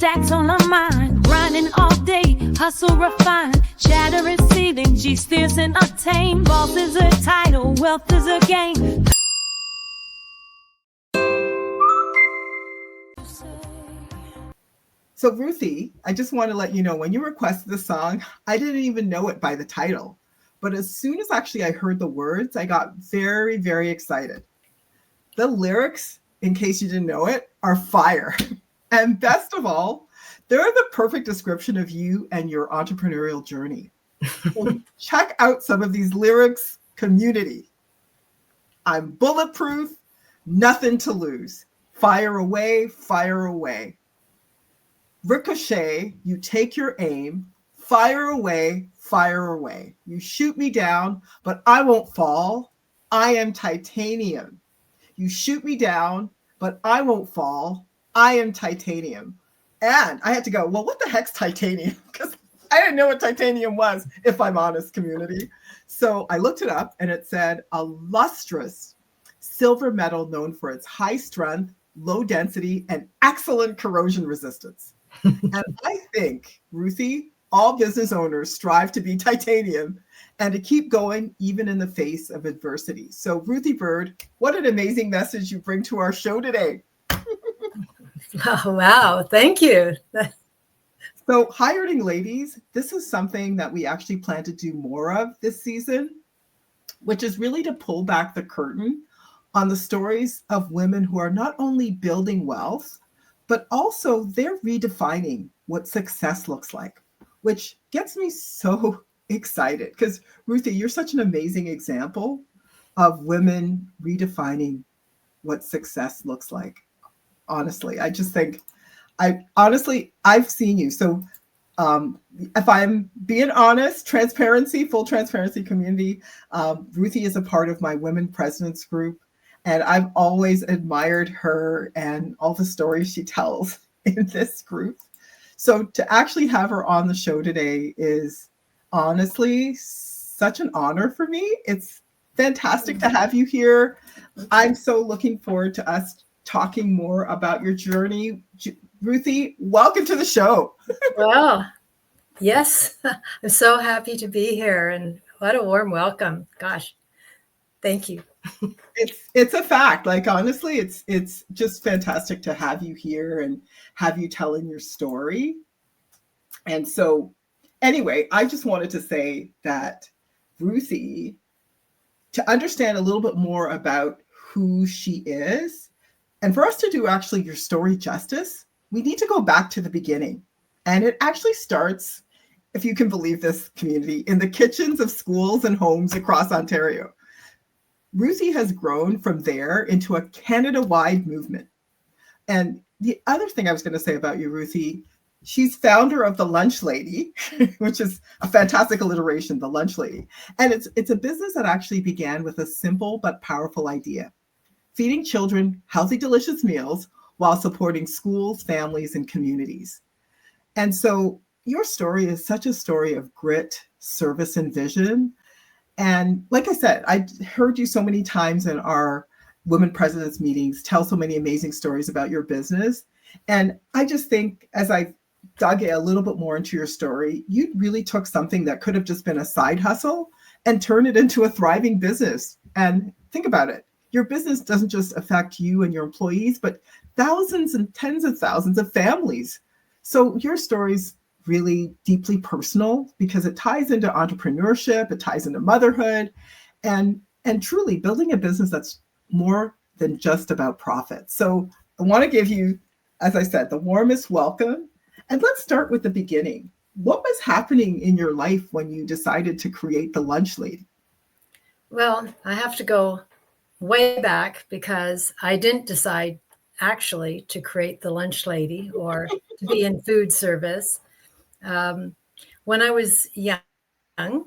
stacks on her mind, grinding all day, hustle refined, chatter is ceiling, G steers and obtain. Boss is a title, wealth is a game. So Ruthie, I just want to let you know, when you requested the song, I didn't even know it by the title. But as soon as actually I heard the words, I got very, very excited. The lyrics, in case you didn't know it, are fire. And best of all, they're the perfect description of you and your entrepreneurial journey. So check out some of these lyrics, community. I'm bulletproof, nothing to lose. Fire away, fire away. Ricochet, you take your aim, fire away, fire away. You shoot me down, but I won't fall. I am titanium. You shoot me down, but I won't fall. I am titanium. And I had to go, well, what the heck's titanium? Because I didn't know what titanium was, if I'm honest, community. So I looked it up and it said a lustrous silver metal known for its high strength, low density, and excellent corrosion resistance. And I think, Ruthie, all business owners strive to be titanium and to keep going even in the face of adversity. So Ruthie Bird, what an amazing message you bring to our show today. Oh, wow. Thank you. So hiring ladies, this is something that we actually plan to do more of this season, which is really to pull back the curtain on the stories of women who are not only building wealth, but also they're redefining what success looks like, which gets me so excited because Ruthie, you're such an amazing example of women redefining what success looks like. Honestly, I just think I've seen you. So if I'm being honest, full transparency community, Ruthie is a part of my Women Presidents group. And I've always admired her and all the stories she tells in this group. So to actually have her on the show today is honestly such an honor for me. It's fantastic to have you here. I'm so looking forward to us talking more about your journey. Ruthie, welcome to the show. Well, yes, I'm so happy to be here. And what a warm welcome. Gosh, thank you. It's a fact. Like, honestly, it's just fantastic to have you here and have you telling your story. And so anyway, I just wanted to say that Ruthie, to understand a little bit more about who she is, and for us to do actually your story justice, we need to go back to the beginning. And it actually starts, if you can believe this, community, in the kitchens of schools and homes across Ontario. Ruthie has grown from there into a Canada-wide movement. And the other thing I was going to say about you, Ruthie, she's founder of The Lunch Lady, which is a fantastic alliteration, The Lunch Lady. And it's a business that actually began with a simple but powerful idea: feeding children healthy, delicious meals while supporting schools, families, and communities. And so your story is such a story of grit, service, and vision. And like I said, I heard you so many times in our Women Presidents meetings tell so many amazing stories about your business. And I just think as I dug a little bit more into your story, you really took something that could have just been a side hustle and turned it into a thriving business. And think about it. Your business doesn't just affect you and your employees, but thousands and tens of thousands of families. So your story's really deeply personal because it ties into entrepreneurship, it ties into motherhood, and truly building a business that's more than just about profit. So I want to give you, as I said, the warmest welcome. And let's start with the beginning. What was happening in your life when you decided to create The Lunch Lady? Well, I have to go way back because I didn't decide actually to create The Lunch Lady or to be in food service. When I was young,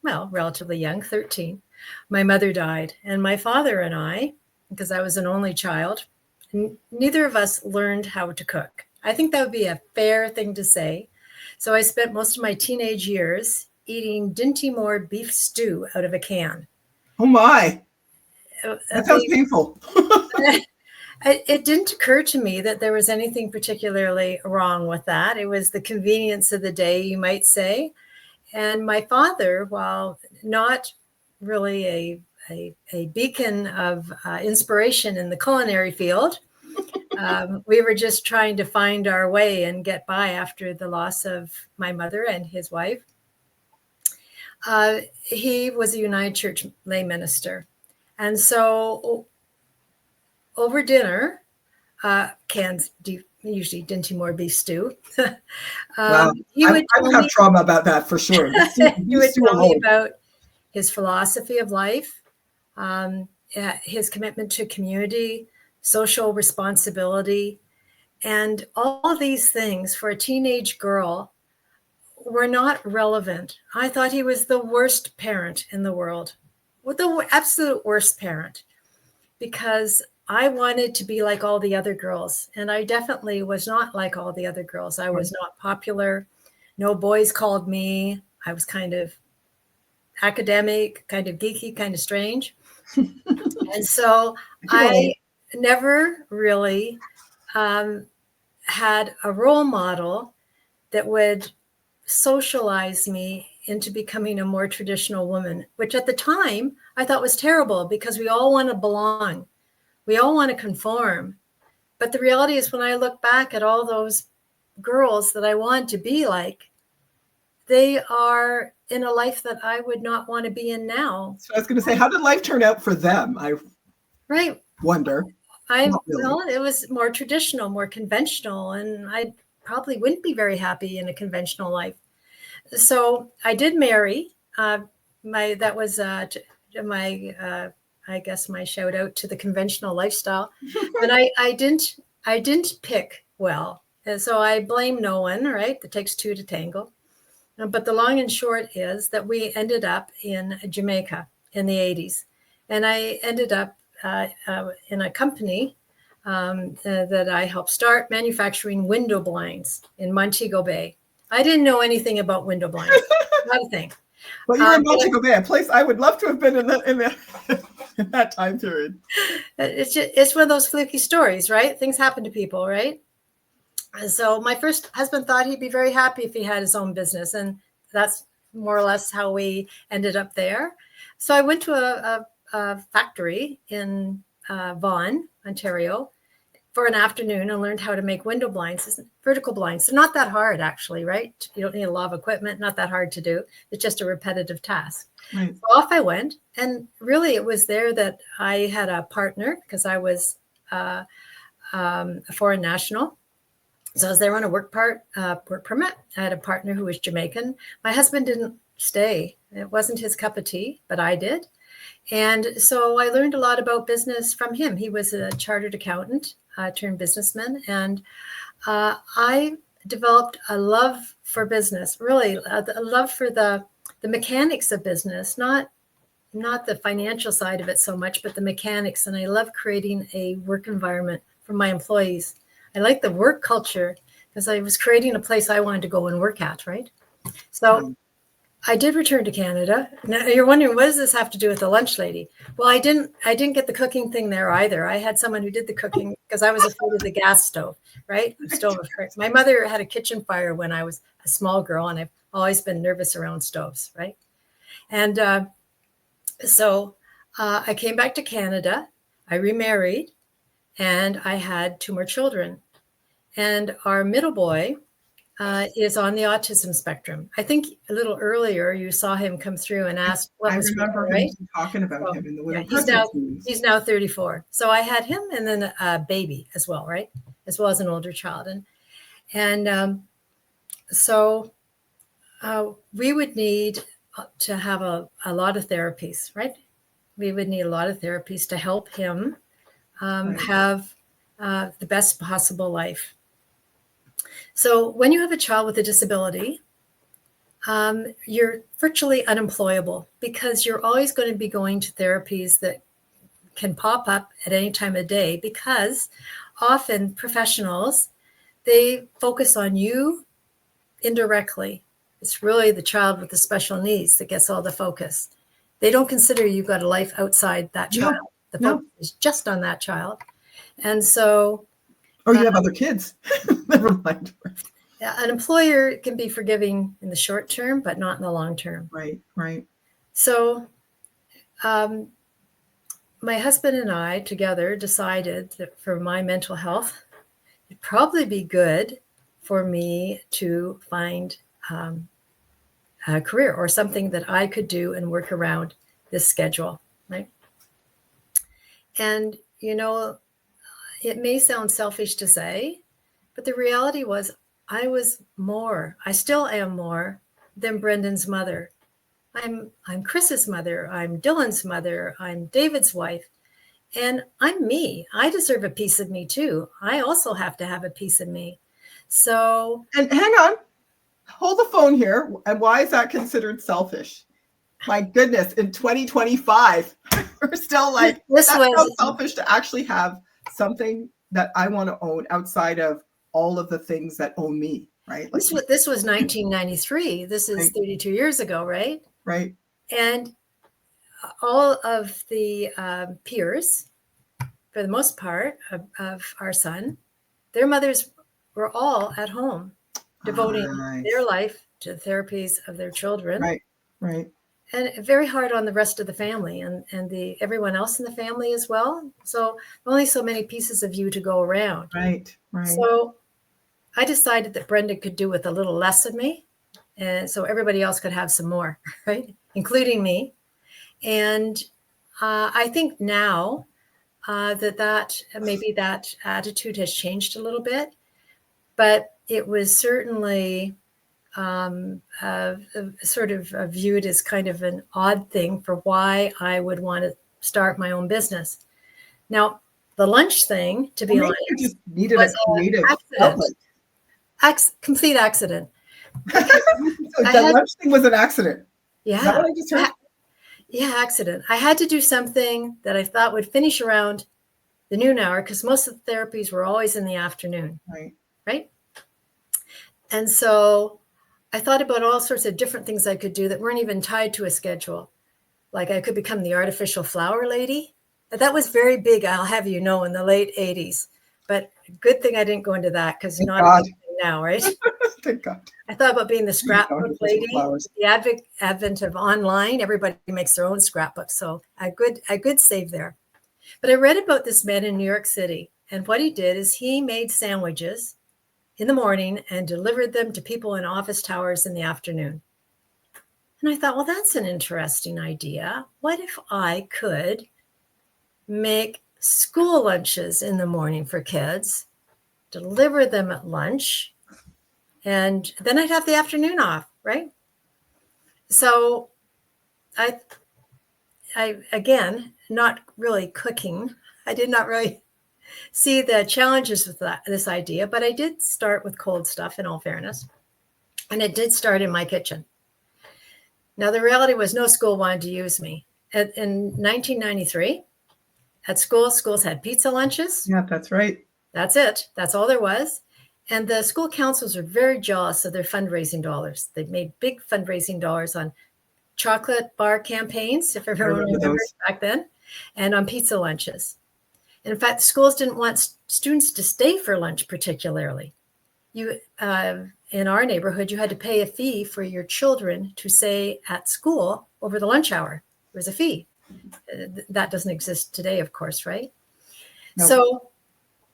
relatively young, 13, my mother died. And my father and I, because I was an only child, neither of us learned how to cook. I think that would be a fair thing to say. So I spent most of my teenage years eating Dinty Moore beef stew out of a can. Oh my, that sounds painful. It didn't occur to me that there was anything particularly wrong with that. It was the convenience of the day, you might say. And my father, while not really a beacon of inspiration in the culinary field, we were just trying to find our way and get by after the loss of my mother and his wife. He was a United Church lay minister. And so over dinner, cans, usually Dinty Moore beef stew. Wow. I would have trauma about that for sure. He would tell me about his philosophy of life, his commitment to community, social responsibility, and all of these things for a teenage girl were not relevant. I thought he was the worst parent in the world, the absolute worst parent, because I wanted to be like all the other girls. And I definitely was not like all the other girls. I was not popular. No boys called me. I was kind of academic, kind of geeky, kind of strange. And so I never really had a role model that would socialize me into becoming a more traditional woman, which at the time I thought was terrible because we all want to belong. We all want to conform. But the reality is, when I look back at all those girls that I want to be like, they are in a life that I would not want to be in now. So I was going to say, how did life turn out for them? I wonder. Well, it was more traditional, more conventional, and I probably wouldn't be very happy in a conventional life. So I did marry. That was I guess my shout out to the conventional lifestyle. But I didn't pick well. And so I blame no one, right? It takes two to tango. But the long and short is that we ended up in Jamaica in the 80s. And I ended up in a company that I helped start, manufacturing window blinds in Montego Bay. I didn't know anything about window blinds, not a thing. Well, you're in Montego Bay, a place I would love to have been in that time period. It's one of those fluky stories, right? Things happen to people, right? And so my first husband thought he'd be very happy if he had his own business. And that's more or less how we ended up there. So I went to a factory in Vaughan, Ontario, for an afternoon and learned how to make window blinds, vertical blinds. They're not that hard, actually, right? You don't need a lot of equipment, not that hard to do. It's just a repetitive task. Right. So off I went. And really, it was there that I had a partner, because I was a foreign national. So I was there on a work permit. I had a partner who was Jamaican. My husband didn't stay. It wasn't his cup of tea, but I did. And so I learned a lot about business from him. He was a chartered accountant, turned businessman. And I developed a love for business, really a love for the mechanics of business, not the financial side of it so much, but the mechanics. And I love creating a work environment for my employees. I like the work culture because I was creating a place I wanted to go and work at, right? So I did return to Canada. Now you're wondering, what does this have to do with the lunch lady? Well, I didn't get the cooking thing there either. I had someone who did the cooking because I was afraid of the gas stove, right? My mother had a kitchen fire when I was a small girl, and I've always been nervous around stoves, right? And so I came back to Canada. I remarried, and I had 2 more children. And our middle boy is on the autism spectrum. I think a little earlier you saw him come through and asked what was remember wrong, right? Talking about him in the winter. He's now 34. So I had him and then a baby as well, right? As well as an older child. So we would need to have a lot of therapies, right? We would need a lot of therapies to help him have the best possible life. So when you have a child with a disability, you're virtually unemployable because you're always going to be going to therapies that can pop up at any time of day, because often professionals, they focus on you indirectly. It's really the child with the special needs that gets all the focus. They don't consider you've got a life outside that child. The focus is just on that child. And so, Or you have other kids. Never mind. an employer can be forgiving in the short term, but not in the long term. Right, right. So, my husband and I together decided that for my mental health, it'd probably be good for me to find a career or something that I could do and work around this schedule, right? And, it may sound selfish to say, but the reality was I still am more than Brendan's mother. I'm Chris's mother, I'm Dylan's mother, I'm David's wife, and I'm me. I deserve a piece of me too. I also have to have a piece of me. So, And hang on, hold the phone here. And why is that considered selfish? My goodness, in 2025, we're still like, This that's was- so selfish to actually have something that I want to own outside of all of the things that own me, right? Like, this was 1993. This is Right. 32 years ago, right? right, And all of the peers, for the most part, of our son, their mothers were all at home, devoting Nice. their life to the therapies of their children. Right, right. And very hard on the rest of the family and everyone else in the family as well. So only so many pieces of you to go around. Right, right. So I decided that Brenda could do with a little less of me. And so everybody else could have some more, right? Including me. And I think now that maybe that attitude has changed a little bit, but it was certainly sort of viewed as kind of an odd thing for why I would want to start my own business. Now, the lunch thing, to be Maybe honest, you just needed a was creative accident. outlet. Complete accident. So the lunch thing was an accident. Is that Yeah. what I just heard? Yeah, accident. I had to do something that I thought would finish around the noon hour because most of the therapies were always in the afternoon. Right. And so I thought about all sorts of different things I could do that weren't even tied to a schedule. Like I could become the artificial flower lady. That was very big, I'll have you know, in the late 80s. But good thing I didn't go into that because not a big thing now, right? Thank God. I thought about being the scrapbook Artificial lady. flowers. The advent of online, everybody makes their own scrapbook. So a good save there. But I read about this man in New York City. And what he did is he made sandwiches in the morning and delivered them to people in office towers in the afternoon. And I thought, well, that's an interesting idea. What if I could make school lunches in the morning for kids, deliver them at lunch, and then I'd have the afternoon off, right? So I again, not really cooking. I did not really see the challenges with this idea, but I did start with cold stuff in all fairness. And it did start in my kitchen. Now, the reality was no school wanted to use me. In 1993, at schools had pizza lunches. Yeah, that's right. That's it. That's all there was. And the school councils were very jealous of their fundraising dollars. They made big fundraising dollars on chocolate bar campaigns, if everyone remembers back then, and on pizza lunches. And in fact, schools didn't want students to stay for lunch particularly. In our neighborhood, you had to pay a fee for your children to stay at school over the lunch hour. There was a fee. That doesn't exist today, of course, right? Nope. So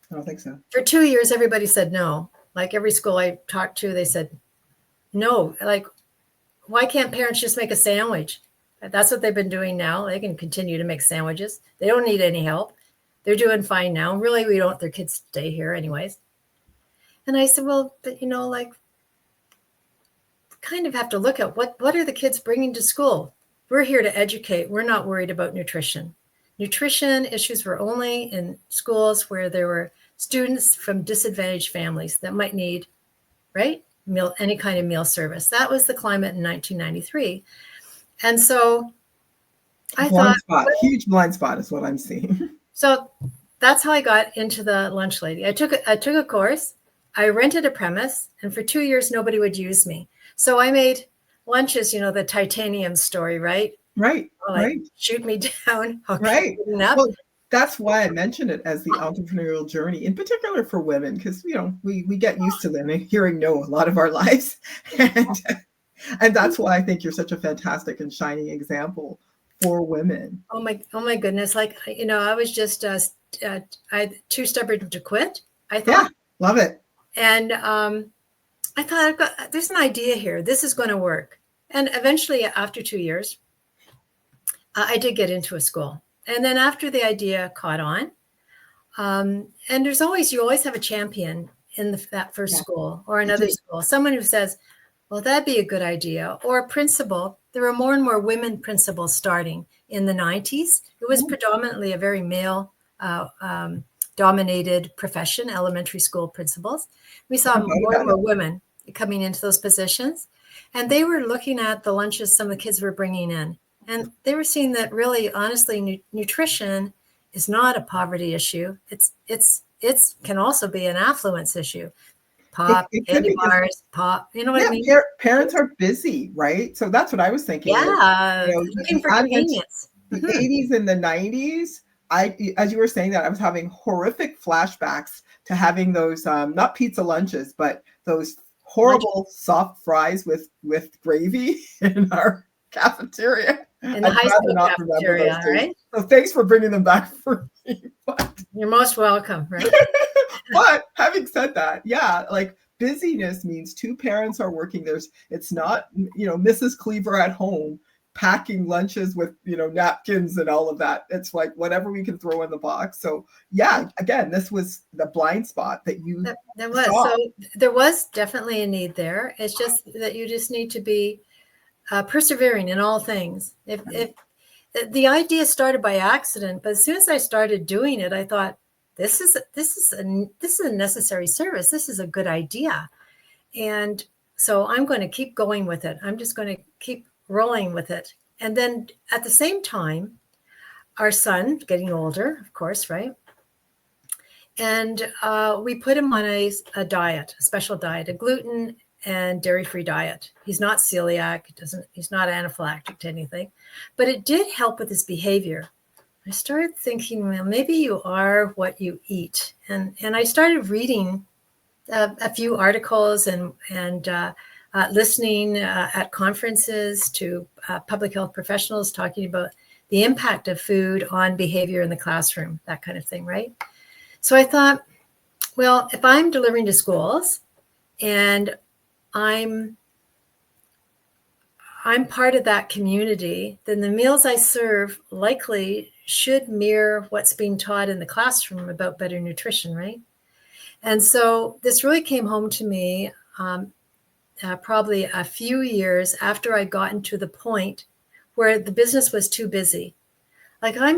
I don't think so. For 2 years, everybody said no. Like every school I talked to, they said no. Like, why can't parents just make a sandwich? That's what they've been doing now. They can continue to make sandwiches. They don't need any help. They're doing fine now. Really, we don't want their kids to stay here anyways. And I said, well, but kind of have to look at what are the kids bringing to school? We're here to educate. We're not worried about nutrition. Nutrition issues were only in schools where there were students from disadvantaged families that might need, right, any kind of meal service. That was the climate in 1993. And so I thought, huge blind spot is what I'm seeing. So that's how I got into the lunch lady. I took a course, I rented a premise, and for 2 years, nobody would use me. So I made lunches, the titanium story, right? Right, right. Shoot me down. Right. Well, that's why I mention it as the entrepreneurial journey, in particular for women, because we get used to them and hearing no a lot of our lives, and that's why I think you're such a fantastic and shining example for women. Oh my goodness! Like I was just too stubborn to quit. I thought, Yeah, love it. and I thought there's an idea here. This is going to work. And eventually, after 2 years, I did get into a school. And then after the idea caught on, and you always have a champion in that first school or another school, someone who says, well, that'd be a good idea. Or a principal. There were more and more women principals starting in the 90s. It was predominantly a very male dominated profession, elementary school principals. We saw more and more women coming into those positions. And they were looking at the lunches some of the kids were bringing in. And they were seeing that really, honestly, nutrition is not a poverty issue. It can also be an affluence issue. Pop, candy bars, pop. You know what I mean? Parents are busy, right? So that's what I was thinking. Yeah, looking for convenience. The 80s and the 90s, as you were saying that, I was having horrific flashbacks to having those, not pizza lunches, but those horrible soft fries with gravy in our cafeteria. In the high school cafeteria, right? So thanks for bringing them back for me. You're most welcome, right? But having said that, yeah, like busyness means two parents are working. It's not, Mrs. Cleaver at home packing lunches with, napkins and all of that. It's like whatever we can throw in the box. So yeah, again, this was the blind spot that there was. So there was definitely a need there. It's just that you just need to be persevering in all things. If the idea started by accident, but as soon as I started doing it, I thought, this is a necessary service. This is a good idea. And so I'm going to keep going with it. I'm just going to keep rolling with it. And then at the same time, our son getting older, of course, right? And we put him on a diet, a special diet, a gluten and dairy-free diet. He's not celiac. He's not anaphylactic to anything, but it did help with his behavior. I started thinking, well, maybe you are what you eat. And I started reading a few articles and listening at conferences to public health professionals talking about the impact of food on behavior in the classroom, that kind of thing, right? So I thought, well, if I'm delivering to schools and I'm part of that community, then the meals I serve likely should mirror what's being taught in the classroom about better nutrition, right? And so this really came home to me probably a few years after I gotten to the point where the business was too busy. Like I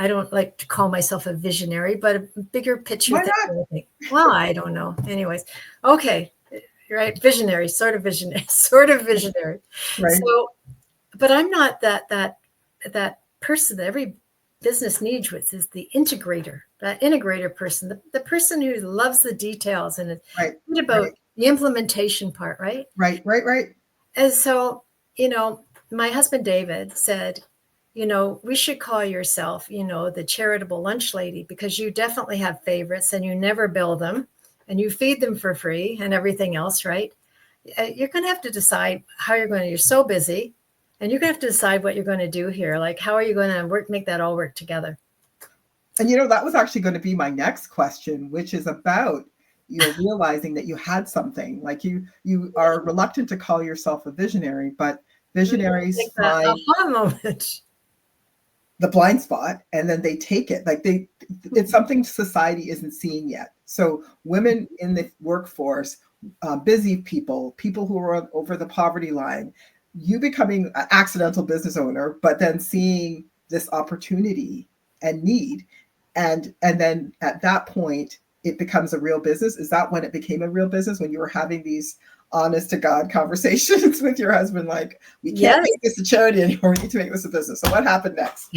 don't like to call myself a visionary, but a bigger picture. Well, I don't know. Anyways, okay, right, visionary, sort of visionary. Right. So, but I'm not that person that every business needs, which is the integrator, that integrator person, the person who loves the details and it's about the implementation part, right? Right. And so, my husband David said, we should call yourself, the charitable lunch lady, because you definitely have favorites and you never bill them and you feed them for free and everything else, right? You're going to have to decide how you're so busy. And you're going to have to decide what you're going to do here. Like, how are you going to make that all work together? And, that was actually going to be my next question, which is about, realizing that you had something. Like you are reluctant to call yourself a visionary, but visionaries find the blind spot and then they take it. Like it's something society isn't seeing yet. So women in the workforce, busy people who are over the poverty line, you becoming an accidental business owner, but then seeing this opportunity and need. And then at that point, it becomes a real business. Is that when it became a real business? When you were having these honest to God conversations with your husband, like, we can't make this a charity anymore. We need to make this a business. So what happened next?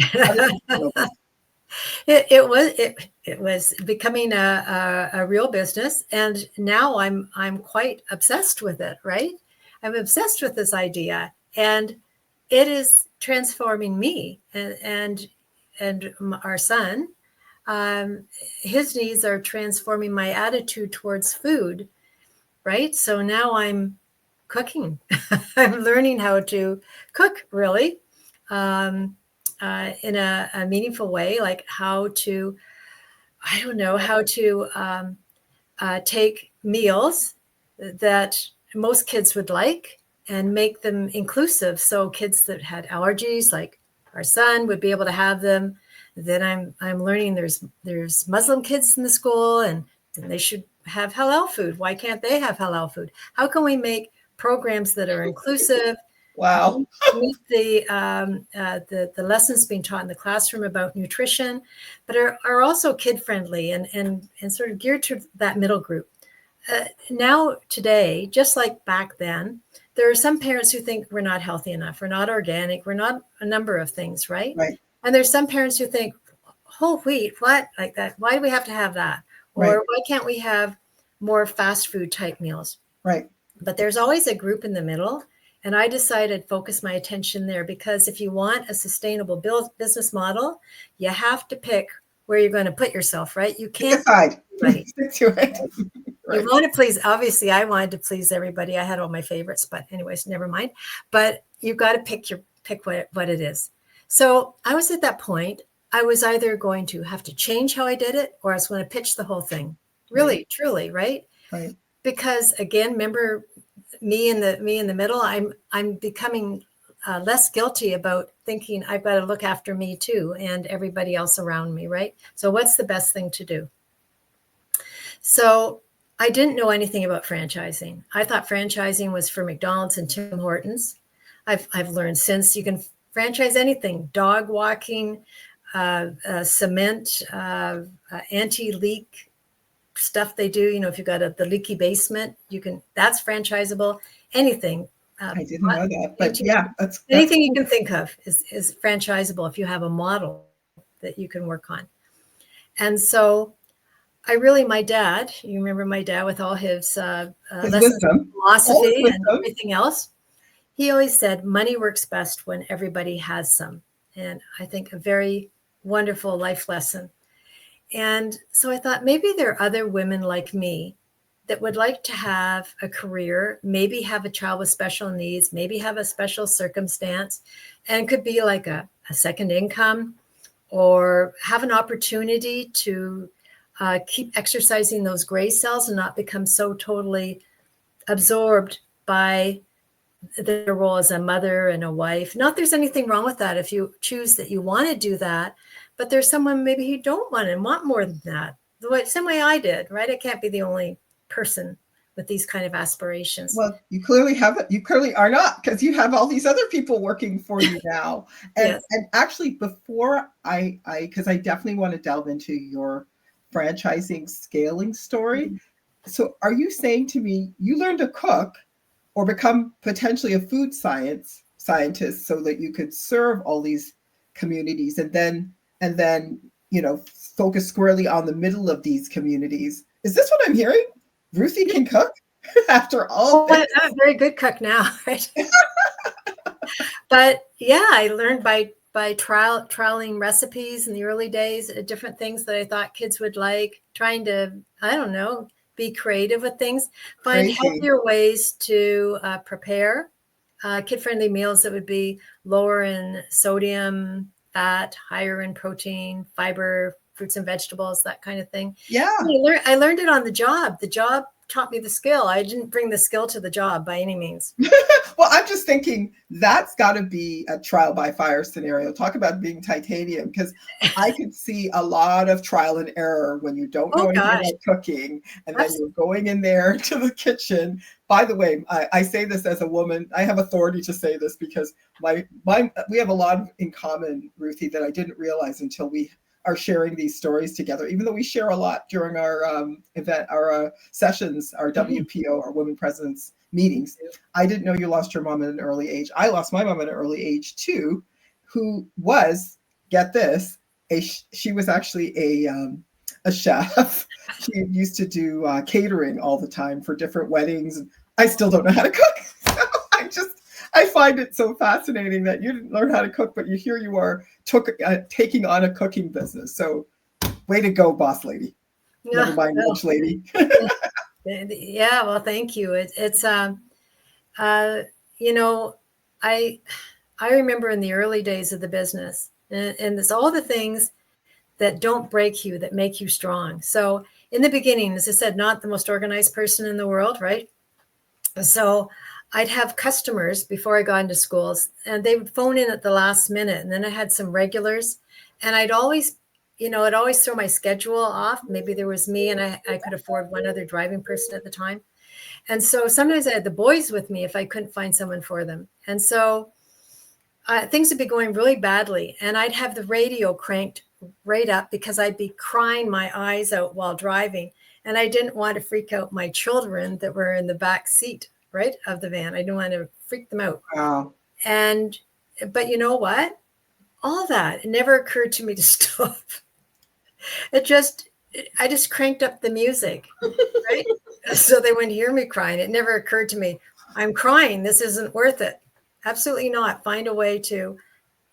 It was becoming a real business. And now I'm quite obsessed with it, right? I'm obsessed with this idea and it is transforming me. And our son, his needs are transforming my attitude towards food, right? So now I'm cooking. I'm learning how to cook, really, in a meaningful way, like how to, I don't know, how to take meals that most kids would like and make them inclusive. So kids that had allergies, like our son, would be able to have them. Then I'm learning there's Muslim kids in the school, and they should have halal food. Why can't they have halal food? How can we make programs that are inclusive? Wow. Meet the lessons being taught in the classroom about nutrition, but are also kid friendly and sort of geared to that middle group. Now today, just like back then, there are some parents who think we're not healthy enough, we're not organic, we're not a number of things, right? Right. And there's some parents who think whole wheat, what, like that? Why do we have to have that? Or Right. why can't we have more fast food type meals? Right. But there's always a group in the middle. And I decided to focus my attention there, because if you want a sustainable business model, you have to pick where you're going to put yourself, right? You can't decide. Right. Stick to it. Right. You want to please, obviously I wanted to please everybody. I had all my favorites, but anyways, never mind. But you've got to pick what it is. So I was at that point. I was either going to have to change how I did it, or I was going to pitch the whole thing. Really, Right. truly, right? Right. Because again, remember me in the middle. I'm becoming less guilty about thinking I've got to look after me too and everybody else around me, right? So what's the best thing to do? So I didn't know anything about franchising. I thought franchising was for McDonald's and Tim Hortons. I've learned since you can franchise anything: dog walking, cement, anti-leak stuff they do. You know, if you've got the leaky basement, that's franchisable. Anything. I didn't know that, but yeah, that's anything you can think of is franchisable if you have a model that you can work on. And so my dad, you remember my dad with all his lessons wisdom, philosophy and everything else. He always said, money works best when everybody has some. And I think a very wonderful life lesson. And so I thought maybe there are other women like me that would like to have a career, maybe have a child with special needs, maybe have a special circumstance, and could be like a second income, or have an opportunity to keep exercising those gray cells and not become so totally absorbed by their role as a mother and a wife. Not there's anything wrong with that if you choose that you want to do that, but there's someone maybe who don't want and want more than that. The same way I did, right? I can't be the only person with these kind of aspirations. Well, you clearly have it. You clearly are not, because you have all these other people working for you now. And, Yes. And actually, before because I definitely want to delve into your franchising scaling story. Mm-hmm. So are you saying to me, you learned to cook or become potentially a food scientist so that you could serve all these communities and then, focus squarely on the middle of these communities? Is this what I'm hearing? Ruthie can cook after all this? I'm a very good cook now, right? But yeah, I learned by trialing recipes in the early days, different things that I thought kids would like, trying to, I don't know, be creative with things, find healthier ways to prepare kid-friendly meals that would be lower in sodium, fat, higher in protein, fiber, fruits and vegetables, that kind of thing. Yeah. I learned it on the job. The job taught me the skill. I didn't bring the skill to the job by any means. Well, I'm just thinking that's got to be a trial by fire scenario. Talk about being titanium, because I could see a lot of trial and error when you don't know anything about cooking, and then you're going in there to the kitchen. By the way, I say this as a woman. I have authority to say this because we have a lot in common, Ruthie, that I didn't realize until we are sharing these stories together, even though we share a lot during our event, our sessions, our WPO, our Women Presidents meetings. I didn't know you lost your mom at an early age. I lost my mom at an early age too, who was, get this, she was actually a chef. She used to do catering all the time for different weddings. I still don't know how to cook. So I find it so fascinating that you didn't learn how to cook, but here you are taking on a cooking business. So way to go, boss lady. Never Yeah, mind, well, lunch lady. yeah, well, thank you. It's uh, you know, I I remember in the early days of the business, and it's all the things that don't break you that make you strong. So in the beginning, as I said, not the most organized person in the world, right? So I'd have customers before I got into schools, and they would phone in at the last minute. And then I had some regulars, and I'd always, I'd always throw my schedule off. Maybe there was me, and I could afford one other driving person at the time. And so sometimes I had the boys with me if I couldn't find someone for them. And so things would be going really badly, and I'd have the radio cranked right up because I'd be crying my eyes out while driving, and I didn't want to freak out my children that were in the back seat, right, of the van. I didn't want to freak them out. Wow. But you know what? All that, it never occurred to me to stop. I just cranked up the music, right? So they wouldn't hear me crying. It never occurred to me, I'm crying. This isn't worth it. Absolutely not. Find a way to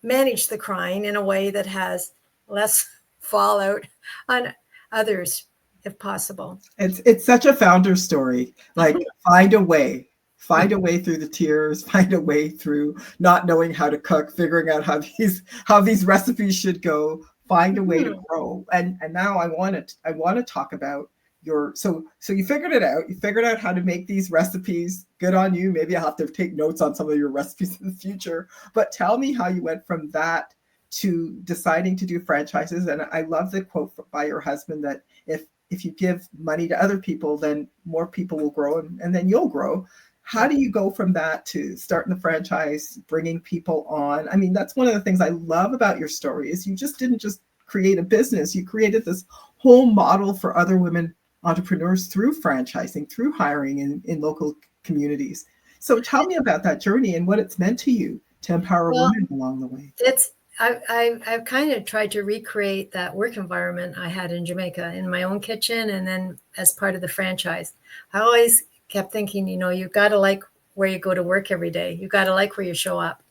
manage the crying in a way that has less fallout on others, if possible. It's such a founder story. Like find a way through the tears, find a way through not knowing how to cook, figuring out how these recipes should go, find a way to grow. And now I want to talk about so you figured it out. You figured out how to make these recipes. Good on you. Maybe I'll have to take notes on some of your recipes in the future. But tell me how you went from that to deciding to do franchises. And I love the quote by your husband that if you give money to other people, then more people will grow and then you'll grow. How do you go from that to starting the franchise, bringing people on? I mean, that's one of the things I love about your story is you just didn't just create a business. You created this whole model for other women entrepreneurs through franchising, through hiring in local communities. So tell me about that journey and what it's meant to you to empower women along the way. I've kind of tried to recreate that work environment I had in Jamaica in my own kitchen, and then as part of the franchise. I always kept thinking, you've got to like where you go to work every day. You've got to like where you show up.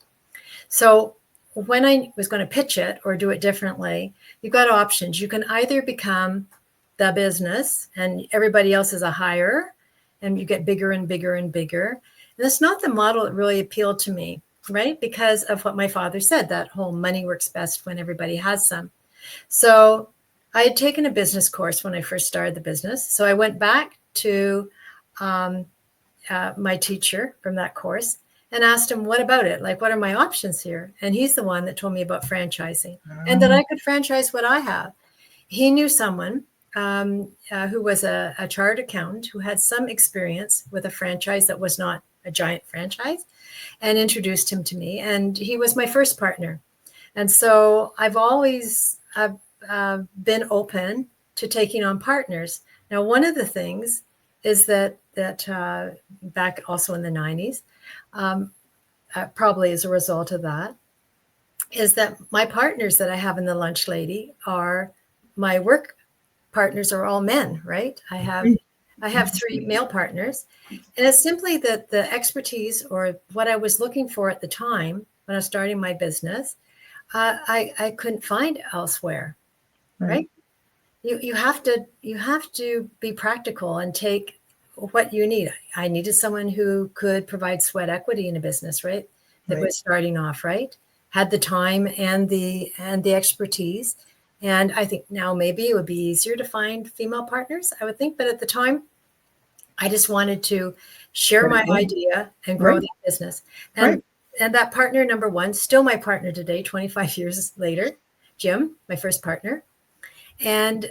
So when I was going to pitch it or do it differently, you've got options. You can either become the business and everybody else is a hire, and you get bigger and bigger and bigger. And that's not the model that really appealed to me, right? Because of what my father said, that whole money works best when everybody has some. So I had taken a business course when I first started the business. So I went back to my teacher from that course and asked him, what about it? Like, what are my options here? And he's the one that told me about franchising and that I could franchise what I have. He knew someone who was a chartered accountant who had some experience with a franchise that was not a giant franchise, and introduced him to me. And he was my first partner. And so I've always been open to taking on partners. Now, one of the things is that back also in the 90s, probably as a result of that, is that my partners that I have in the Lunch Lady are my work partners are all men, right? I have 3 male partners, and it's simply that the expertise or what I was looking for at the time when I was starting my business, I couldn't find elsewhere, right? You have to be practical and take what you need. I needed someone who could provide sweat equity in a business, right? That was starting off, right? Had the time and the expertise. And I think now maybe it would be easier to find female partners, I would think. But at the time, I just wanted to share my idea and grow the business. And that partner number one, still my partner today, 25 years later, Jim, my first partner. And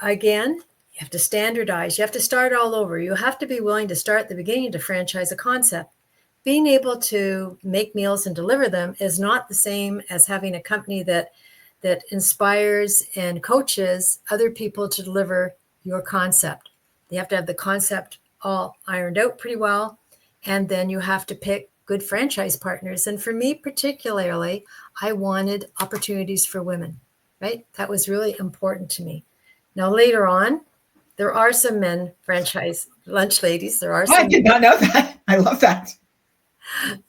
again, you have to standardize. You have to start all over. You have to be willing to start at the beginning to franchise a concept. Being able to make meals and deliver them is not the same as having a company that inspires and coaches other people to deliver your concept. You have to have the concept all ironed out pretty well, and then you have to pick good franchise partners. And for me particularly, I wanted opportunities for women, right? That was really important to me. Now, later on, There are some men franchise lunch ladies. There are Oh, I some. did not know that. I love that.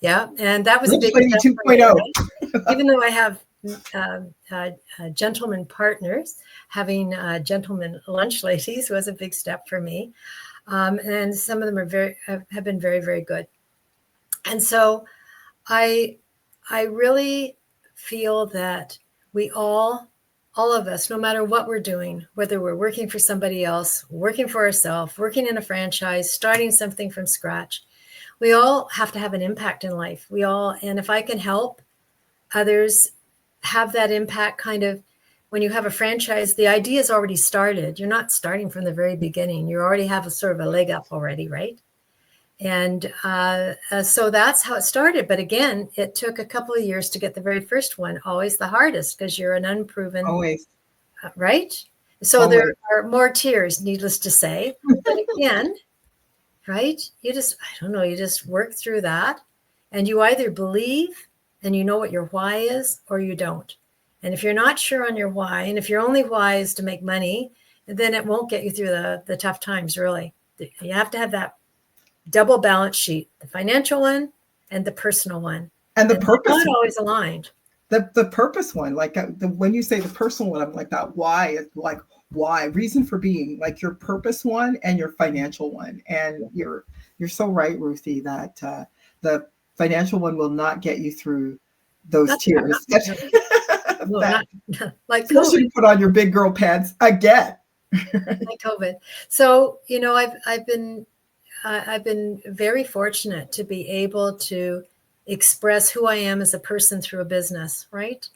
Yeah, and that was a Lunch big Lady step for me, 2.0. right? Even though I have gentleman partners, having gentleman lunch ladies was a big step for me. And some of them are have been very, very good. And so I really feel that we all of us, no matter what we're doing, whether we're working for somebody else, working for ourselves, working in a franchise, starting something from scratch, we all have to have an impact in life. And if I can help others have that impact, kind of, when you have a franchise, the idea is already started. You're not starting from the very beginning. You already have a sort of a leg up already, right? And so that's how it started. But again, it took a couple of years to get the very first one. Always the hardest, because you're an unproven, Always. right? So Always. there are more tears, needless to say. But again, right? You just work through that, and you either believe and you know what your why is, or you don't. And if you're not sure on your why, and if your only why is to make money, then it won't get you through the tough times, really. You have to have that double balance sheet, the financial one and the personal one. And the purpose not always aligned. The purpose one, like when you say the personal one, I'm like that. Why? It's like why? Reason for being, like your purpose one and your financial one. And you're so right, Ruthie, that the financial one will not get you through those tears. Not like especially you put on your big girl pants again. Like COVID. So I've been very fortunate to be able to express who I am as a person through a business, right?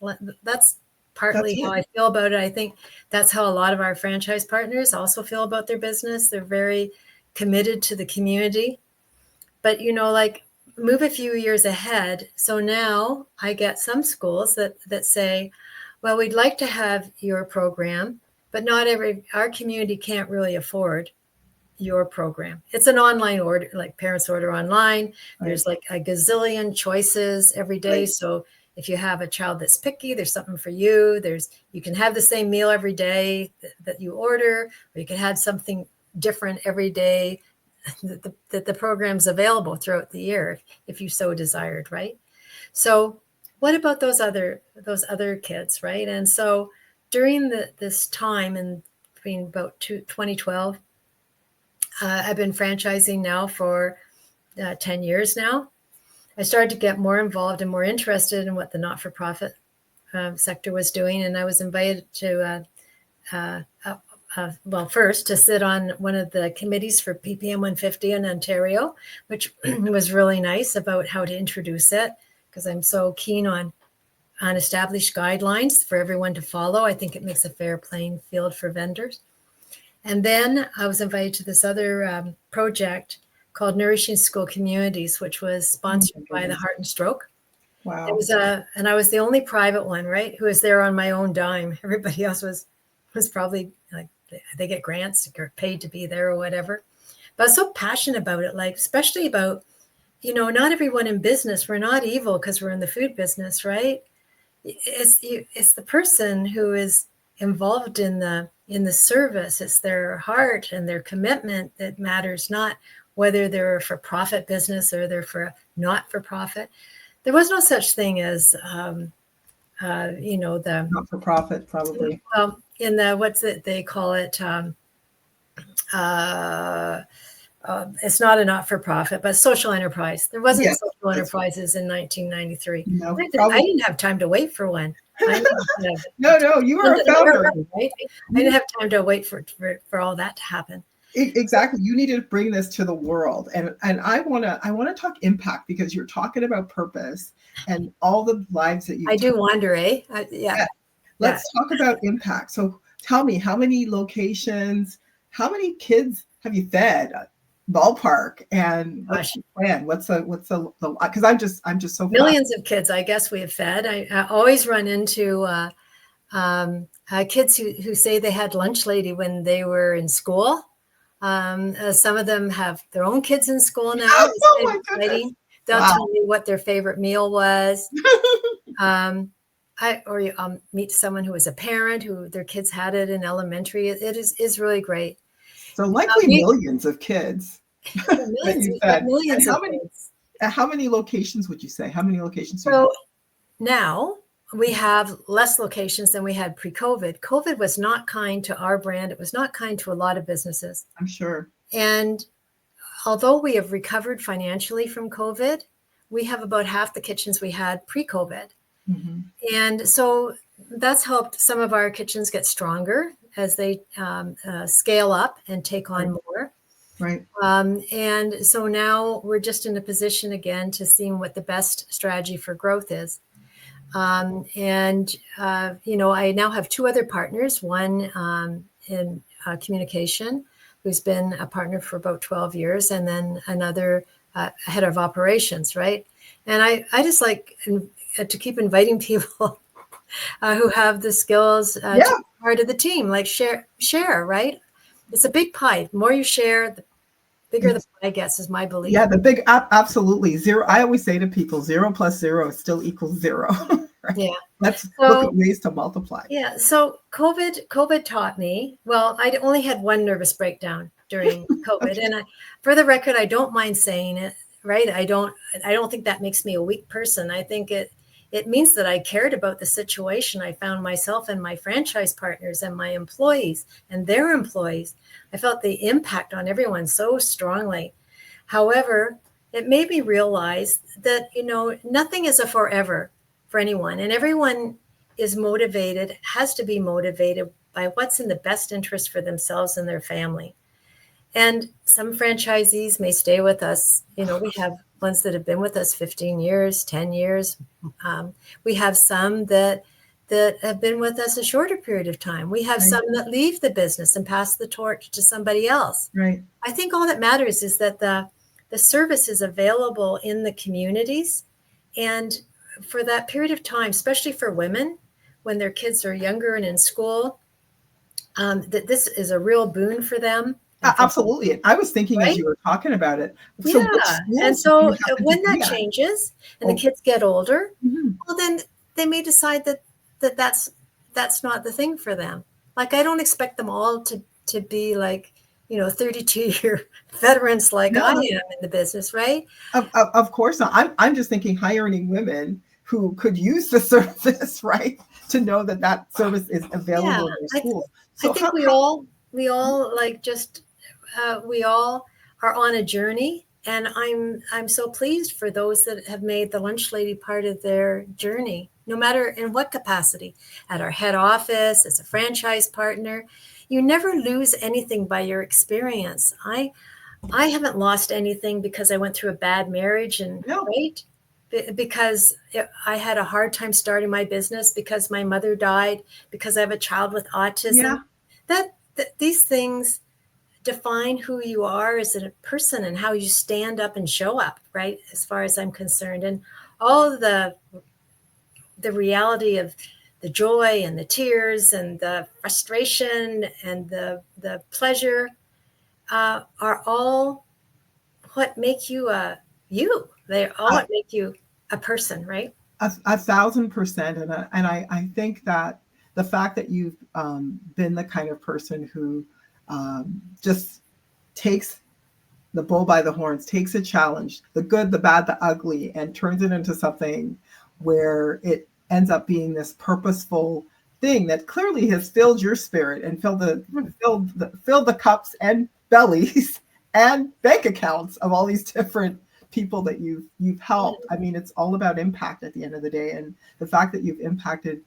That's partly how I feel about it. I think that's how a lot of our franchise partners also feel about their business. They're very committed to the community. But, like, move a few years ahead. So now I get some schools that say, well, we'd like to have your program, but our community can't really afford your program. It's an online order, like parents order online. Right. There's like a gazillion choices every day. Right. So if you have a child that's picky, there's something for you. You can have the same meal every day that you order, or you can have something different every day that the program's available throughout the year if you so desired, right? So what about those other kids, right? And so during this time, in between about 2012, I've been franchising now for 10 years now. I started to get more involved and more interested in what the not-for-profit sector was doing. And I was invited to, first to sit on one of the committees for PPM 150 in Ontario, which was really nice, about how to introduce it, because I'm so keen on established guidelines for everyone to follow. I think it makes a fair playing field for vendors. And then I was invited to this other project called Nourishing School Communities, which was sponsored by the Heart and Stroke. Wow. It was and I was the only private one, right, who was there on my own dime. Everybody else was probably like, they get grants or paid to be there or whatever. But I was so passionate about it, like, especially about, not everyone in business, we're not evil because we're in the food business, right? It's the person who is involved in the service. It's their heart and their commitment that matters, not whether they're a for-profit business or they're for not-for-profit. There was no such thing as the not-for-profit, probably. Well, in the they call it. It's not a not-for-profit, but social enterprise. There wasn't social enterprises in 1993. No, I didn't have time to wait for one. No, you were a founder. Right? I didn't have time to wait for all that to happen. Exactly. You needed to bring this to the world. And I want to talk impact, because you're talking about purpose and all the lives that you I do wonder, yeah. Let's talk about impact. So tell me, how many locations, how many kids have you fed? Ballpark, and what's the plan? What's the because I'm just so millions of kids, I guess, we have fed. I always run into kids who say they had lunch lady when they were in school. Some of them have their own kids in school now. Oh my goodness. They'll tell me what their favorite meal was. I'll meet someone who was a parent who their kids had it in elementary. It is really great. So likely millions of kids that Millions, you we've got fed. millions And of kids. how many locations would you say? How many locations do you So have? now we have less locations than we had pre-COVID. COVID was not kind to our brand. It was not kind to a lot of businesses. I'm sure. And although we have recovered financially from COVID, we have about half the kitchens we had pre-COVID. Mm-hmm. And so that's helped some of our kitchens get stronger as they scale up and take on more. Right. And so now we're just in a position again to seeing what the best strategy for growth is. I now have two other partners, one in communication, who's been a partner for about 12 years, and then another head of operations, right? And I just like to keep inviting people who have the skills to be part of the team, like share, right? It's a big pie. The more you share, the bigger the pie gets, is my belief. Yeah, the big, absolutely. Zero. I always say to people, 0 plus 0 still equals 0. Right? Yeah. Let's look at ways to multiply. Yeah. So COVID taught me, well, I only had one nervous breakdown during COVID. Okay. And for the record, I don't mind saying it, right? I don't think that makes me a weak person. I think it means that I cared about the situation I found myself and my franchise partners and my employees and their employees. I felt the impact on everyone so strongly. However, it made me realize that, nothing is a forever for anyone, and everyone is motivated, has to be motivated by what's in the best interest for themselves and their family. And some franchisees may stay with us. We have ones that have been with us 15 years, 10 years. We have some that have been with us a shorter period of time. We have some that leave the business and pass the torch to somebody else. Right. I think all that matters is that the service is available in the communities. And for that period of time, especially for women, when their kids are younger and in school, that this is a real boon for them. Absolutely. I was thinking as you were talking about it. So and so when that changes and the kids get older, well, then they may decide that's not the thing for them. Like, I don't expect them all to be like, 32-year veterans like I am in the business, right? Of course not. I'm just thinking high earning women who could use the service, right? To know that service is available in their school. I think we all like just we all are on a journey, and I'm so pleased for those that have made the lunch lady part of their journey, no matter in what capacity, at our head office, as a franchise partner. You never lose anything by your experience. I haven't lost anything because I went through a bad marriage right? Because I had a hard time starting my business, because my mother died, because I have a child with autism. That these things define who you are as a person and how you stand up and show up, right? As far as I'm concerned, and all the reality of the joy and the tears and the frustration and the pleasure are all what make you you. They're all what make you a person, right? 1,000%. And I think that the fact that you've been the kind of person who just takes the bull by the horns, takes a challenge, the good, the bad, the ugly, and turns it into something where it ends up being this purposeful thing that clearly has filled your spirit and filled the cups and bellies and bank accounts of all these different people that you've helped. I mean, it's all about impact at the end of the day, and the fact that you've impacted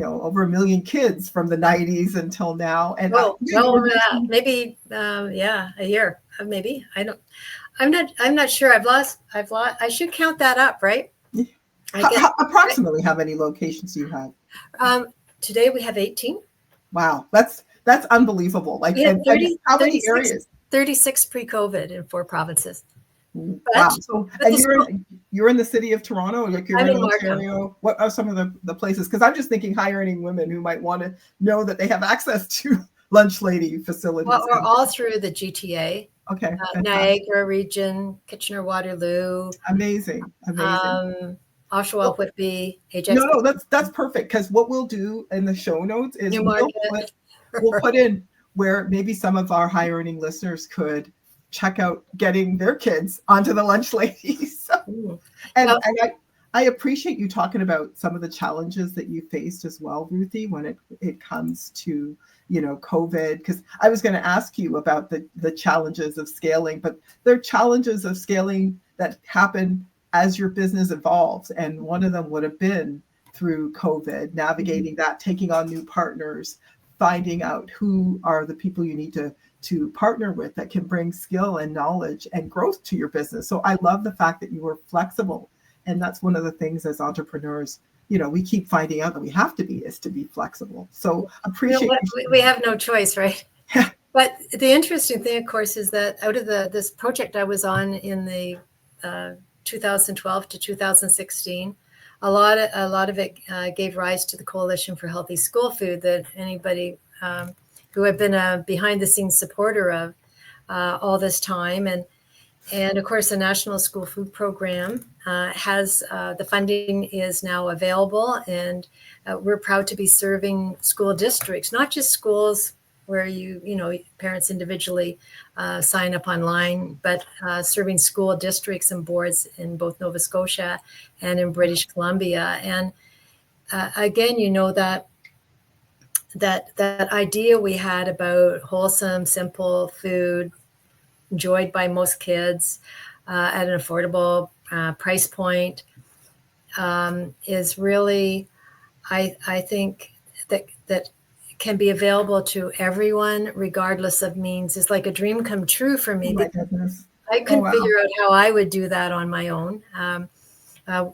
over 1 million kids from the 90s until now. And maybe a year, maybe. I'm not sure. I've lost. I should count that up, right? Approximately how many locations do you have? Today we have 18. Wow, that's unbelievable. Like, and how many areas? 36 pre-COVID in 4 provinces. Wow. So, and you're in the city of Toronto, like you're in Ontario. What are some of the places? Because I'm just thinking high earning women who might want to know that they have access to lunch lady facilities. Well, we're all through the GTA. Okay. Niagara region, Kitchener-Waterloo. Amazing. Oshawa, Whitby, Ajax. No, that's perfect, because what we'll do in the show notes is we'll put in where maybe some of our high earning listeners could check out getting their kids onto the lunch ladies. And I appreciate you talking about some of the challenges that you faced as well, Ruthie, when it comes to, COVID, because I was going to ask you about the challenges of scaling, but there are challenges of scaling that happen as your business evolves. And one of them would have been through COVID, navigating that, taking on new partners, finding out who are the people you need to partner with that can bring skill and knowledge and growth to your business. So I love the fact that you were flexible. And that's one of the things as entrepreneurs, we keep finding out that we have to be flexible. So appreciate we have no choice, right? But the interesting thing, of course, is that out of this project I was on in the 2012 to 2016, a lot of it gave rise to the Coalition for Healthy School Food that anybody who had been a behind the scenes supporter of all this time. And of course, the National School Food Program has the funding is now available, and we're proud to be serving school districts, not just schools where parents individually sign up online, but serving school districts and boards in both Nova Scotia and in British Columbia. And again, that idea we had about wholesome, simple food enjoyed by most kids at an affordable price point is really, I think that can be available to everyone regardless of means. It's like a dream come true for me. Oh my goodness. I couldn't figure out how I would do that on my own.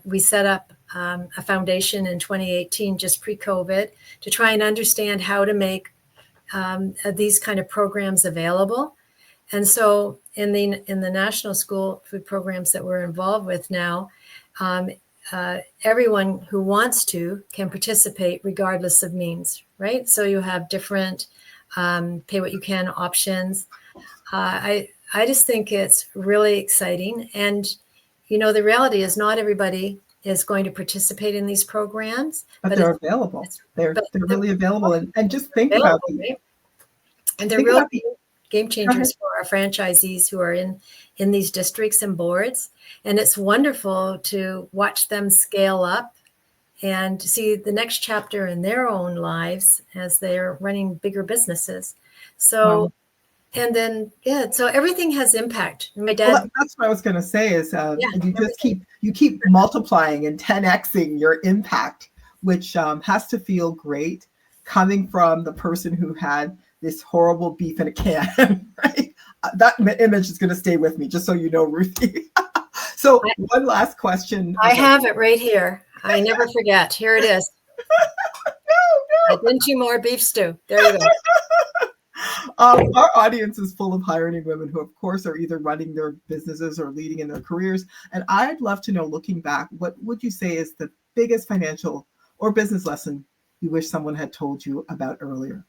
We set up a foundation in 2018, just pre-COVID, to try and understand how to make these kind of programs available. And so in the national school food programs that we're involved with now, everyone who wants to can participate regardless of means, right? So you have different pay what you can options. I just think it's really exciting. And, the reality is not everybody is going to participate in these programs. But they're available. They're really available. And just think about them. Right? And they're really game changers for our franchisees who are in these districts and boards. And it's wonderful to watch them scale up and see the next chapter in their own lives as they're running bigger businesses. So, and then, so everything has impact. My dad. Well, that's what I was going to say is you keep multiplying and 10xing your impact, which has to feel great coming from the person who had this horrible beef in a can, right? That image is going to stay with me, just so you know, Ruthie. So one last question. I have it right here. I never forget. Here it is. No. Dinty more beef stew. There you go. Our audience is full of high earning women who, of course, are either running their businesses or leading in their careers. And I'd love to know, looking back, what would you say is the biggest financial or business lesson you wish someone had told you about earlier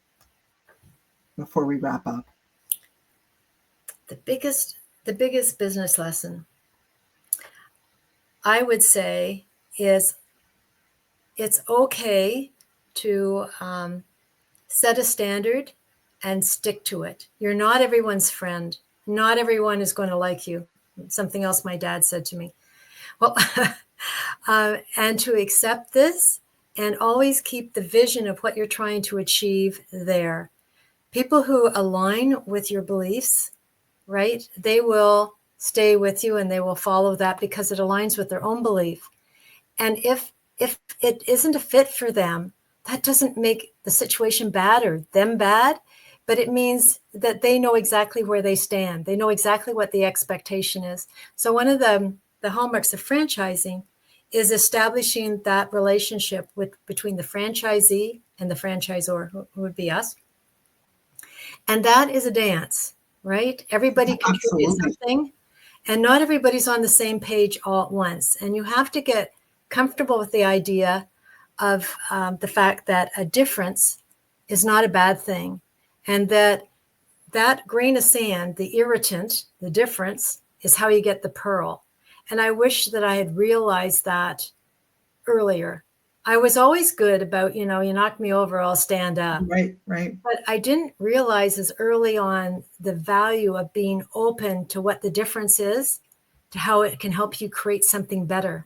before we wrap up? The biggest business lesson, I would say, is it's okay to set a standard and stick to it. You're not everyone's friend. Not everyone is going to like you. Something else my dad said to me. Well, and to accept this and always keep the vision of what you're trying to achieve there. People who align with your beliefs, right, they will stay with you and they will follow that because it aligns with their own belief. And if it isn't a fit for them, that doesn't make the situation bad or them bad, but it means that they know exactly where they stand. They know exactly what the expectation is. So one of the hallmarks of franchising is establishing that relationship between the franchisee and the franchisor, who would be us. And that is a dance, right? Everybody contributes something, and not everybody's on the same page all at once. And you have to get comfortable with the idea of the fact that a difference is not a bad thing. And that grain of sand, the irritant, the difference, is how you get the pearl. And I wish that I had realized that earlier. I was always good about, you knock me over, I'll stand up. Right, right. But I didn't realize as early on the value of being open to what the difference is, to how it can help you create something better.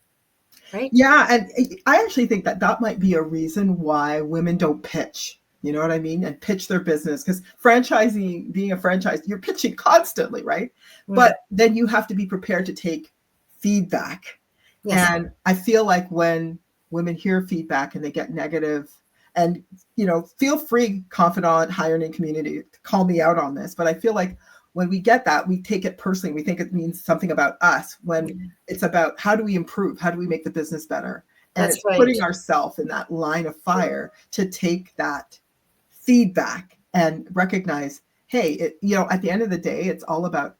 Right? Yeah, and I actually think that that might be a reason why women don't pitch. You know what I mean? And pitch their business, because franchising, being a franchise, you're pitching constantly, right? Mm. But then you have to be prepared to take feedback. Yes. And I feel like when women hear feedback and they get negative, and feel free, confidant, hiring community, to call me out on this, but I feel like when we get that, we take it personally. We think it means something about us, when it's about how do we improve? How do we make the business better? And That's it's right. putting ourselves in that line of fire to take that feedback and recognize, hey, at the end of the day, it's all about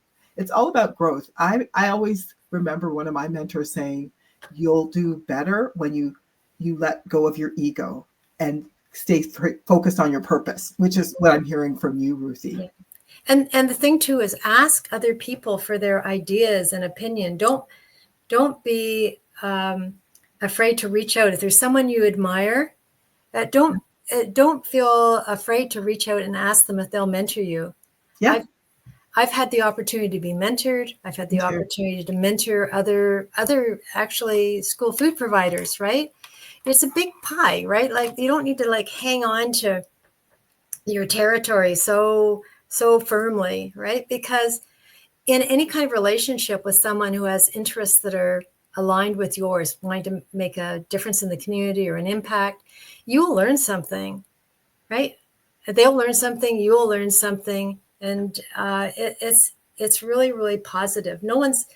growth. I always remember one of my mentors saying, you'll do better when you let go of your ego and stay focused on your purpose, which is what I'm hearing from you, Ruthie. Yeah. And the thing too is ask other people for their ideas and opinion. Don't be afraid to reach out. If there's someone you admire, don't feel afraid to reach out and ask them if they'll mentor you. Yeah. I've had the opportunity to be mentored. I've had the opportunity to mentor other actually school food providers, right? It's a big pie, right? Like you don't need to like hang on to your territory so firmly, right? Because in any kind of relationship with someone who has interests that are aligned with yours, wanting to make a difference in the community or an impact, you'll learn something, right? They'll learn something, you'll learn something. And it's really, really positive. No one's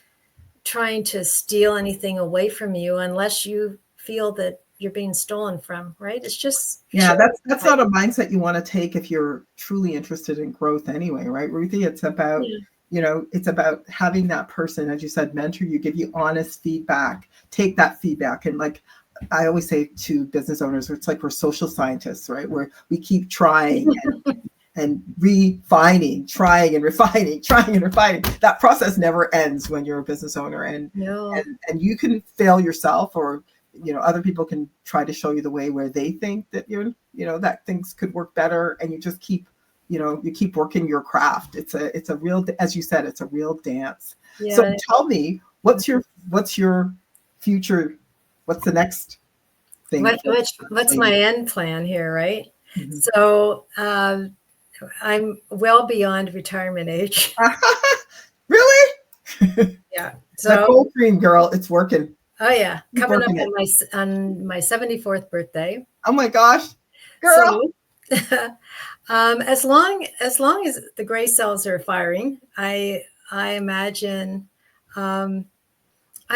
trying to steal anything away from you unless you feel that you're being stolen from, right? It's just that's not a mindset you want to take if you're truly interested in growth anyway, right, Ruthie? It's about it's about having that person, as you said, mentor you, give you honest feedback, take that feedback. And like I always say to business owners, it's like we're social scientists, right? Where we keep trying and refining, trying and refining. That process never ends when you're a business owner, and you can fail yourself, or other people can try to show you the way where they think that that things could work better, and you just keep you keep working your craft. It's a real, as you said, it's a real dance. Yeah. So tell me, what's your future? What's the next thing? What's my end plan here, right? Mm-hmm. So I'm well beyond retirement age. Really? Yeah. So that cold cream, girl, it's working. Oh yeah, coming up on my 74th birthday. Oh my gosh, girl! So, as long as the gray cells are firing, I imagine. I'm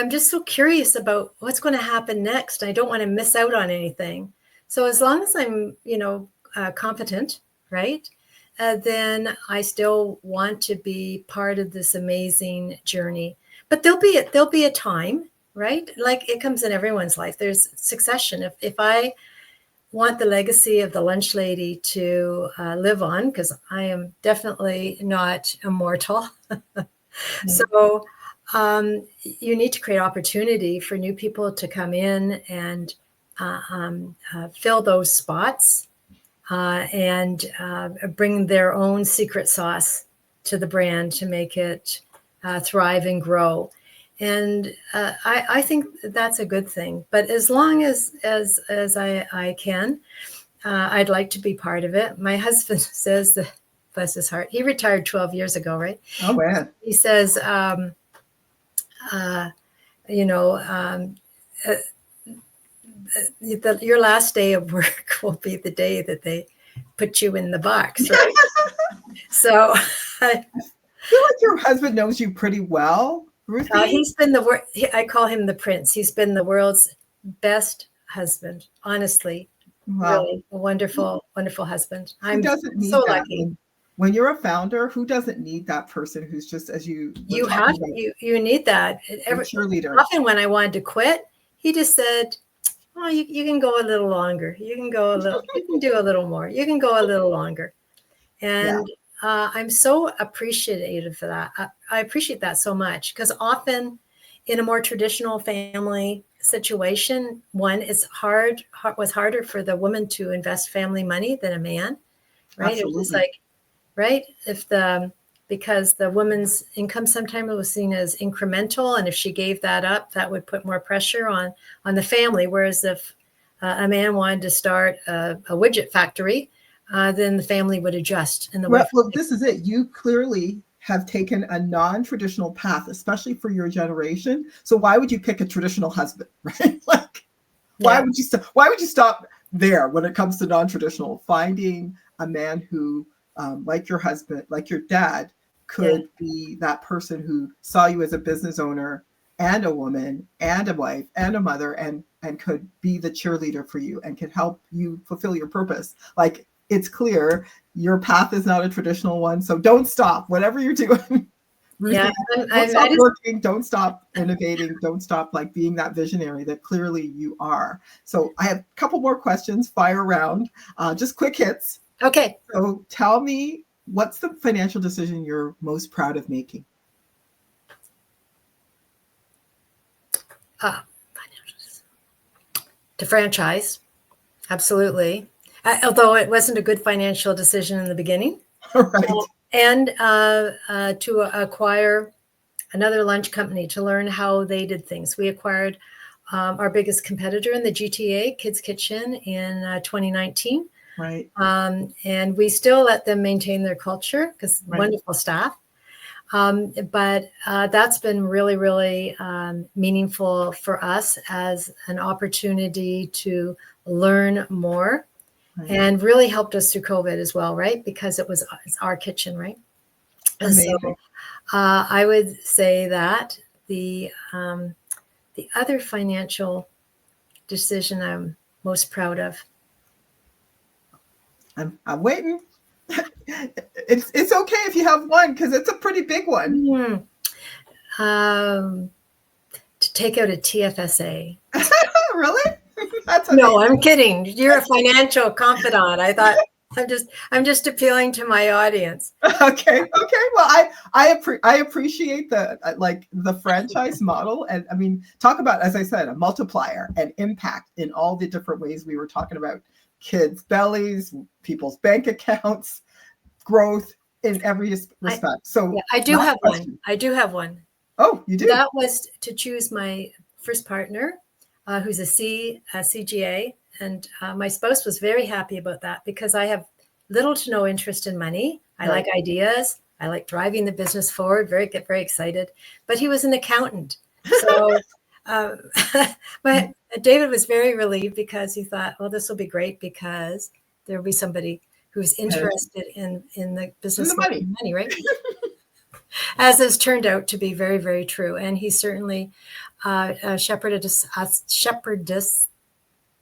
just so curious about what's going to happen next. I don't want to miss out on anything. So as long as I'm, competent, right? Then I still want to be part of this amazing journey. But there'll be a time, right? Like it comes in everyone's life. There's succession. If I want the legacy of the lunch lady to live on, because I am definitely not immortal. So you need to create opportunity for new people to come in and fill those spots and bring their own secret sauce to the brand to make it thrive and grow. And I think that's a good thing. But as long as I can, I'd like to be part of it. My husband says that, bless his heart, he retired 12 years ago, right? Oh, man. He says, your last day of work will be the day that they put you in the box, right? So I feel like your husband knows you pretty well, Ruthie. He's been I call him the prince. He's been the world's best husband, honestly. Wow. Really a wonderful, wonderful husband. I'm so lucky. When you're a founder, who doesn't need that person who's just as you need that. Cheerleader. Often when I wanted to quit, he just said, "Oh, you can go a little longer. You can go a little. You can do a little more. You can go a little longer." And I'm so appreciative for that. I appreciate that so much, because often in a more traditional family situation, one, it's was harder for the woman to invest family money than a man, right? It was Absolutely. like, right? Because the woman's income sometimes was seen as incremental, and if she gave that up, that would put more pressure on the family. Whereas if a man wanted to start a widget factory, then the family would adjust in the way. Well, this is it. You clearly have taken a non-traditional path, especially for your generation. So why would you pick a traditional husband, right? Like, why would you stop there when it comes to non-traditional? Finding a man who, like your husband, like your dad, could be that person who saw you as a business owner and a woman and a wife and a mother, and could be the cheerleader for you and can help you fulfill your purpose. Like, it's clear your path is not a traditional one. So don't stop, whatever you're doing. Ruthie, don't stop working, don't stop innovating, don't stop like being that visionary that clearly you are. So I have a couple more questions, fire round, just quick hits. Okay. So tell me, what's the financial decision you're most proud of making? To franchise, absolutely. Although it wasn't a good financial decision in the beginning. Right. And to acquire another lunch company to learn how they did things. We acquired our biggest competitor in the GTA, Kids Kitchen, in 2019. Right. And we still let them maintain their culture because wonderful staff. But that's been really, really meaningful for us as an opportunity to learn more. Right. And really helped us through COVID as well, right? Because it's our kitchen, right? Amazing. So I would say that the other financial decision I'm most proud of. I'm waiting. It's okay if you have one, because it's a pretty big one. To take out a TFSA. Really? No, I'm kidding. You're a financial confidant. I thought I'm just appealing to my audience. Okay. Well, I appreciate the franchise model, and I mean, talk about, as I said, a multiplier and impact in all the different ways we were talking about: kids' bellies, people's bank accounts, growth in every respect. So I do have one. I do have one. Oh, you do? That was to choose my first partner, who's a CGA. And my spouse was very happy about that because I have little to no interest in money. I like ideas. I like driving the business forward, get very excited. But he was an accountant. So but David was very relieved because he thought, well, this will be great because there will be somebody who's interested in the business of money, right? As has turned out to be very, very true. And he certainly shepherded us,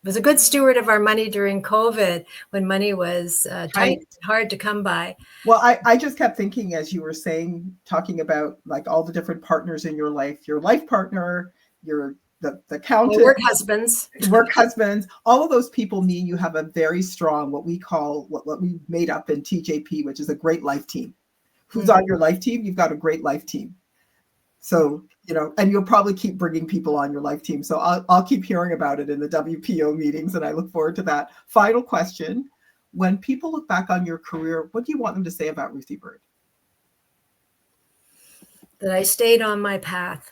was a good steward of our money during COVID when money was tight, hard to come by. Well, I just kept thinking as you were talking about like all the different partners in your life partner, the accountant, work husbands, all of those people mean you have a very strong, what we call, what we made up in TJP, which is a great life team. Who's on your life team? You've got a great life team. So, and you'll probably keep bringing people on your life team. So I'll keep hearing about it in the WPO meetings, and I look forward to that. Final question. When people look back on your career, what do you want them to say about Ruthie Bird? That I stayed on my path.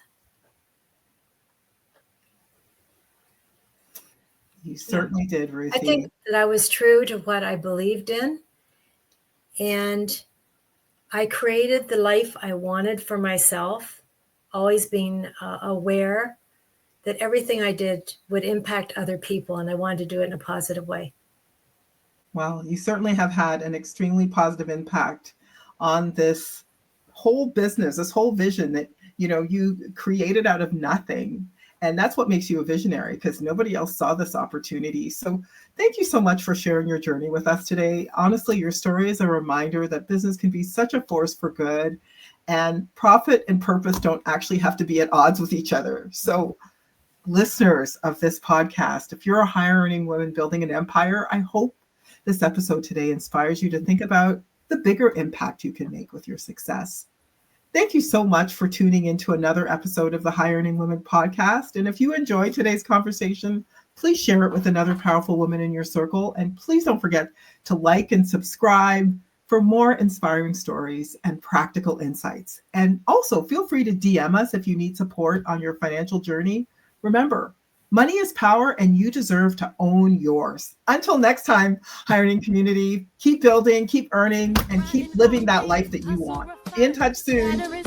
You certainly did, Ruthie. I think that I was true to what I believed in, and I created the life I wanted for myself, always being aware that everything I did would impact other people, and I wanted to do it in a positive way. Well, you certainly have had an extremely positive impact on this whole business, this whole vision that, you created out of nothing. And that's what makes you a visionary, because nobody else saw this opportunity. So thank you so much for sharing your journey with us today. Honestly, your story is a reminder that business can be such a force for good, and profit and purpose don't actually have to be at odds with each other. So listeners of this podcast, if you're a higher earning woman building an empire, I hope this episode today inspires you to think about the bigger impact you can make with your success. Thank you so much for tuning into another episode of the High Earning Women podcast. And if you enjoyed today's conversation, please share it with another powerful woman in your circle. And please don't forget to like and subscribe for more inspiring stories and practical insights. And also feel free to DM us if you need support on your financial journey. Remember, money is power and you deserve to own yours. Until next time, High Earning community, keep building, keep earning, and keep living that life that you want. Be in touch soon.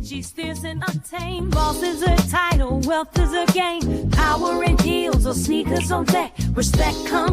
She's fierce and untamed. Boss is her title, wealth is her game. Power in heels or sneakers on deck. Respect comes